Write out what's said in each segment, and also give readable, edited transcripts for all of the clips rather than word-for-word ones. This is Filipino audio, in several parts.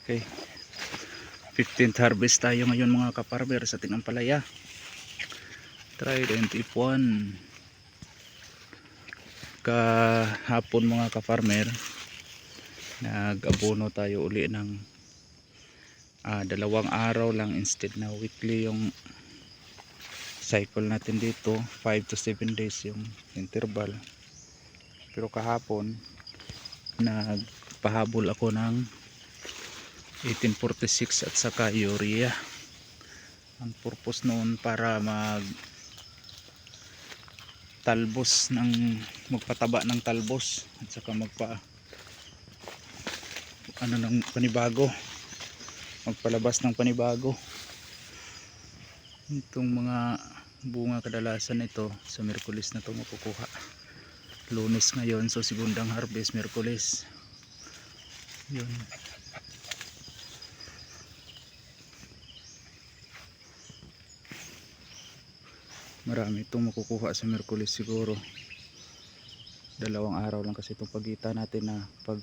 Okay, 15th harvest tayo ngayon mga kaparmer sa ating ampalaya. Trident F1. Kahapon mga kaparmer, nag-abono tayo uli ng 2 araw lang instead na weekly yung cycle natin dito. 5 to 7 days yung interval. Pero kahapon nagpahabol ako ng 1846 at saka urea. Ang purpose noon para magpataba ng talbos at saka magpalabas ng panibago. Itong mga bunga kadalasan ito sa Miyerkules na ito makukuha. Lunes ngayon, so segundang harvest Miyerkules. Yun. Marami itong makukuha sa Miyerkules siguro. 2 araw lang kasi itong pagitan natin na pag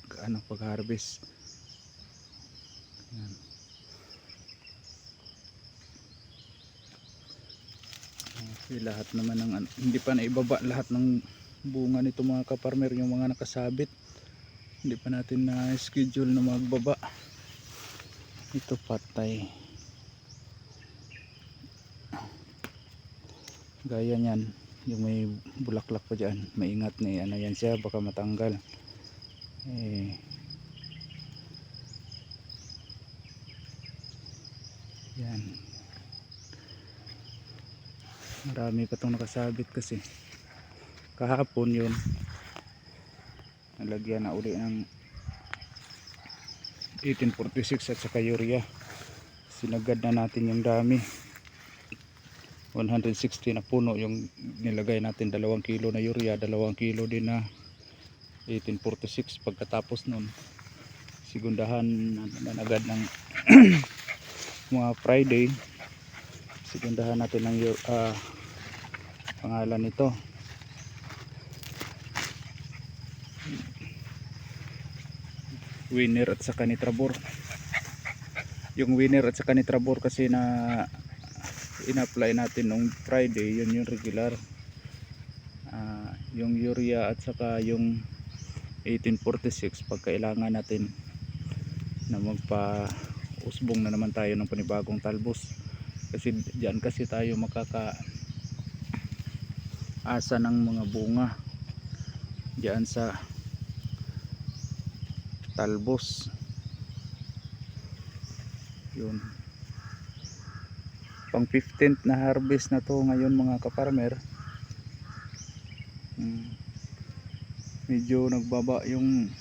harvest. Yan. Okay, lahat naman ng hindi pa naibaba lahat ng bunga nito mga kaparmer, yung mga nakasabit. Hindi pa natin na schedule na magbaba. Ito patay. Gaya niyan, yung may bulaklak pa dyan, maingat na yan siya, baka matanggal. Yan, marami pa itong nakasabit kasi kahapon yun nalagyan na uli ng 1846 at saka urea. Sinagad na natin yung dami, 160 na puno yung nilagay natin. 2 kilo na urea, 2 kilo din na 1846. Pagkatapos nun sigundahan naman agad ng mga Friday, sigundahan natin ng pangalan nito, Winner at saka Nitrabor. Yung Winner at saka Nitrabor kasi na in-apply natin nung Friday, yun yung regular. Yung urea at saka yung 1846 pag kailangan natin na magpa-usbong na naman tayo ng panibagong talbos, kasi diyan kasi tayo makakaasa ng mga bunga diyan sa talbos. Yun, pang 15th na harvest na to ngayon mga kaparmer. Medyo nagbaba yung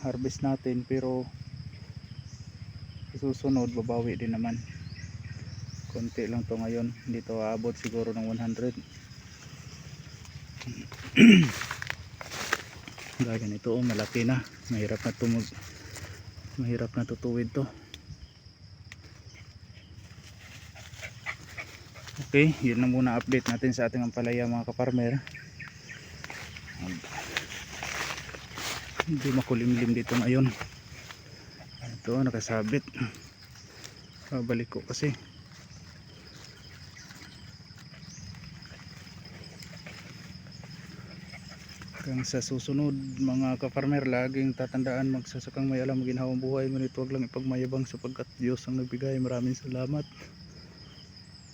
harvest natin, pero susunod babawi din naman. Konti lang to ngayon, hindi to aabot siguro ng 100. Gaya nito, malaki na, mahirap na tutuwid to. Okay, yun na muna update natin sa ating ampalaya mga kaparmer. Hindi makulimlim dito ngayon. Ito nakasabit, babalik ko kasi. Hanggang sa susunod mga kaparmer, laging tatandaan, magsasakang may alam, maginhawang buhay, ngunit huwag lang ipagmayabang sapagkat Diyos ang nagbigay. Maraming salamat.